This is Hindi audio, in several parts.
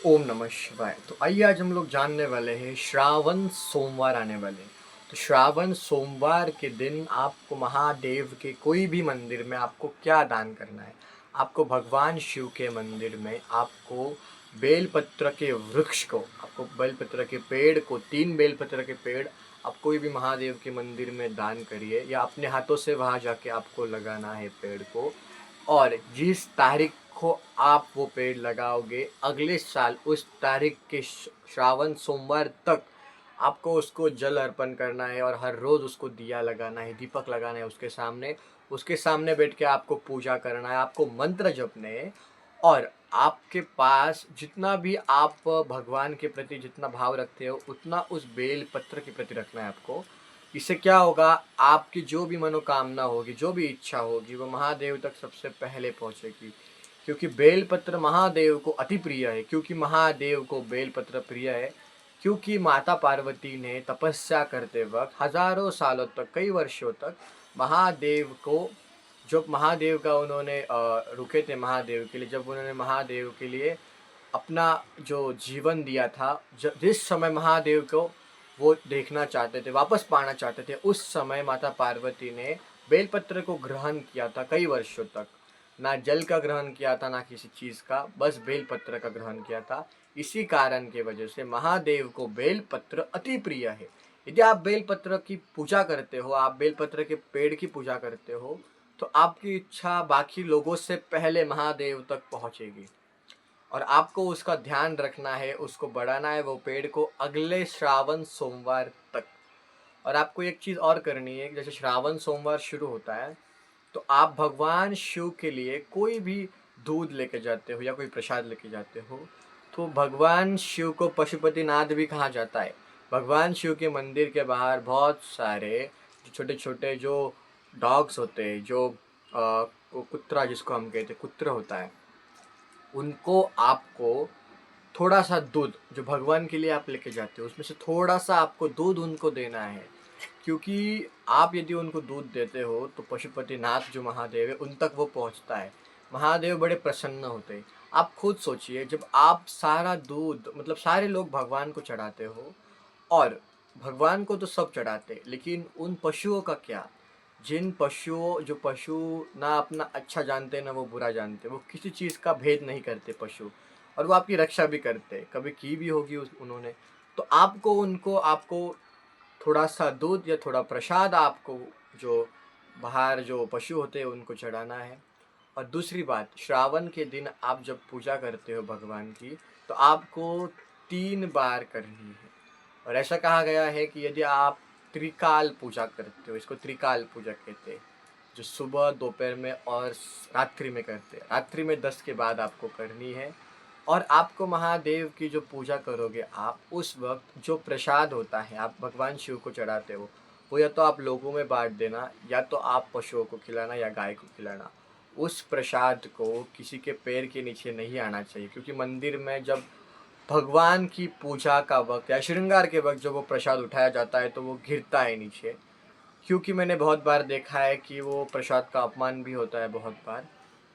ओम नमः शिवाय। तो आइए आज हम लोग जानने वाले हैं श्रावण सोमवार आने वाले हैं। तो श्रावण सोमवार के दिन आपको महादेव के कोई भी मंदिर में आपको क्या दान करना है। आपको भगवान शिव के मंदिर में आपको बेलपत्र के वृक्ष को, आपको बेलपत्र के पेड़ को, 3 बेलपत्र के पेड़ आप कोई भी महादेव के मंदिर में दान करिए या अपने हाथों से वहाँ जाके आपको लगाना है पेड़ को। और जिस तारीख को आप वो पेड़ लगाओगे अगले साल उस तारीख के श्रावण सोमवार तक आपको उसको जल अर्पण करना है और हर रोज़ उसको दिया लगाना है, दीपक लगाना है उसके सामने बैठ के आपको पूजा करना है, आपको मंत्र जपने हैं। और आपके पास जितना भी आप भगवान के प्रति जितना भाव रखते हो उतना उस बेल पत्र के प्रति रखना है आपको। इससे क्या होगा, आपकी जो भी मनोकामना होगी, जो भी इच्छा होगी, वो महादेव तक सबसे पहले पहुंचेगी। क्योंकि बेलपत्र महादेव को अति प्रिय है। क्योंकि महादेव को बेलपत्र प्रिय है, क्योंकि माता पार्वती ने तपस्या करते वक्त हजारों सालों तक, कई वर्षों तक महादेव को, जब महादेव का उन्होंने रुके थे महादेव के लिए, जब उन्होंने महादेव के लिए अपना जो जीवन दिया था, जिस समय महादेव को वो देखना चाहते थे, वापस पाना चाहते थे, उस समय माता पार्वती ने बेलपत्र को ग्रहण किया था कई वर्षों तक। ना जल का ग्रहण किया था, ना किसी चीज़ का, बस बेलपत्र का ग्रहण किया था। इसी कारण के वजह से महादेव को बेलपत्र अति प्रिय है। यदि आप बेलपत्र की पूजा करते हो, आप बेलपत्र के पेड़ की पूजा करते हो, तो आपकी इच्छा बाकी लोगों से पहले महादेव तक पहुँचेगी। और आपको उसका ध्यान रखना है, उसको बढ़ाना है वो पेड़ को अगले श्रावण सोमवार तक। और आपको एक चीज़ और करनी है, जैसे श्रावण सोमवार शुरू होता है तो आप भगवान शिव के लिए कोई भी दूध लेके जाते हो या कोई प्रसाद लेके जाते हो, तो भगवान शिव को पशुपतिनाथ भी कहा जाता है। भगवान शिव के मंदिर के बाहर बहुत सारे छोटे छोटे जो डॉग्स होते हैं, जो कुत्रा जिसको हम कहते हैं, कुत्र होता है, उनको आपको थोड़ा सा दूध जो भगवान के लिए आप लेके जाते हो उसमें से थोड़ा सा आपको दूध उनको देना है। क्योंकि आप यदि उनको दूध देते हो तो पशुपतिनाथ जो महादेव है उन तक वो पहुंचता है। महादेव बड़े प्रसन्न होते हैं। आप खुद सोचिए, जब आप सारा दूध, मतलब सारे लोग भगवान को चढ़ाते हो, और भगवान को तो सब चढ़ाते, लेकिन उन पशुओं का क्या, जिन पशुओं, जो पशु ना अपना अच्छा जानते ना वो बुरा जानते, वो किसी चीज़ का भेद नहीं करते पशु, और वो आपकी रक्षा भी करते, कभी की भी होगी उन्होंने। तो आपको उनको, आपको थोड़ा सा दूध या थोड़ा प्रसाद आपको जो बाहर जो पशु होते हैं उनको चढ़ाना है। और दूसरी बात, श्रावण के दिन आप जब पूजा करते हो भगवान की, तो आपको 3 बार करनी है। और ऐसा कहा गया है कि यदि आप त्रिकाल पूजा करते हो, इसको त्रिकाल पूजा कहते हैं, जो सुबह, दोपहर में और रात्रि में करते हैं, रात्रि में 10 के बाद आपको करनी है। और आपको महादेव की जो पूजा करोगे आप, उस वक्त जो प्रसाद होता है आप भगवान शिव को चढ़ाते हो, वो या तो आप लोगों में बांट देना, या तो आप पशुओं को खिलाना या गाय को खिलाना। उस प्रसाद को किसी के पैर के नीचे नहीं आना चाहिए, क्योंकि मंदिर में जब भगवान की पूजा का वक्त या श्रृंगार के वक्त जब वो प्रसाद उठाया जाता है तो वो गिरता है नीचे। क्योंकि मैंने बहुत बार देखा है कि वो प्रसाद का अपमान भी होता है बहुत बार।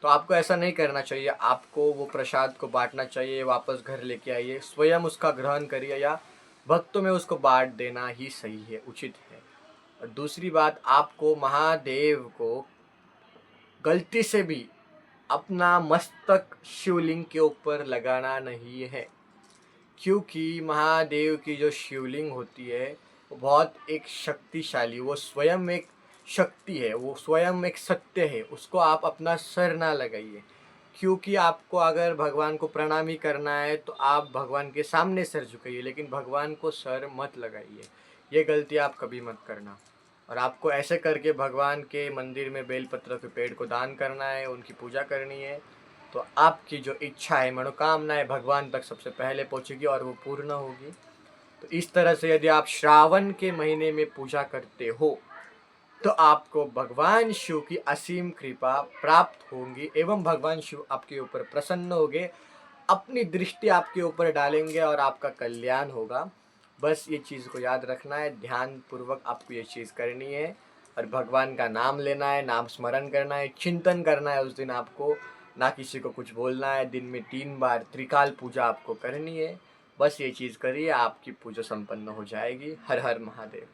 तो आपको ऐसा नहीं करना चाहिए, आपको वो प्रसाद को बांटना चाहिए, वापस घर लेके आइए, स्वयं उसका ग्रहण करिए या भक्तों में उसको बांट देना ही सही है, उचित है। और दूसरी बात, आपको महादेव को गलती से भी अपना मस्तक शिवलिंग के ऊपर लगाना नहीं है। क्योंकि महादेव की जो शिवलिंग होती है वो बहुत एक शक्तिशाली, वो स्वयं एक शक्ति है, वो स्वयं एक सत्य है, उसको आप अपना सर ना लगाइए। क्योंकि आपको अगर भगवान को प्रणाम ही करना है तो आप भगवान के सामने सर झुकाइए, लेकिन भगवान को सर मत लगाइए। ये गलती आप कभी मत करना। और आपको ऐसे करके भगवान के मंदिर में बेलपत्र के पेड़ को दान करना है, उनकी पूजा करनी है। तो आपकी जो इच्छा है, मनोकामना है, भगवान तक सबसे पहले पहुंचेगी और वो पूर्ण होगी। तो इस तरह से यदि आप श्रावण के महीने में पूजा करते हो तो आपको भगवान शिव की असीम कृपा प्राप्त होंगी, एवं भगवान शिव आपके ऊपर प्रसन्न होंगे, अपनी दृष्टि आपके ऊपर डालेंगे और आपका कल्याण होगा। बस ये चीज़ को याद रखना है, ध्यान पूर्वक आपको ये चीज़ करनी है। और भगवान का नाम लेना है, नाम स्मरण करना है, चिंतन करना है उस दिन आपको। ना किसी को कुछ बोलना है। दिन में 3 बार त्रिकाल पूजा आपको करनी है। बस ये चीज़ करिए, आपकी पूजा संपन्न हो जाएगी। हर हर महादेव।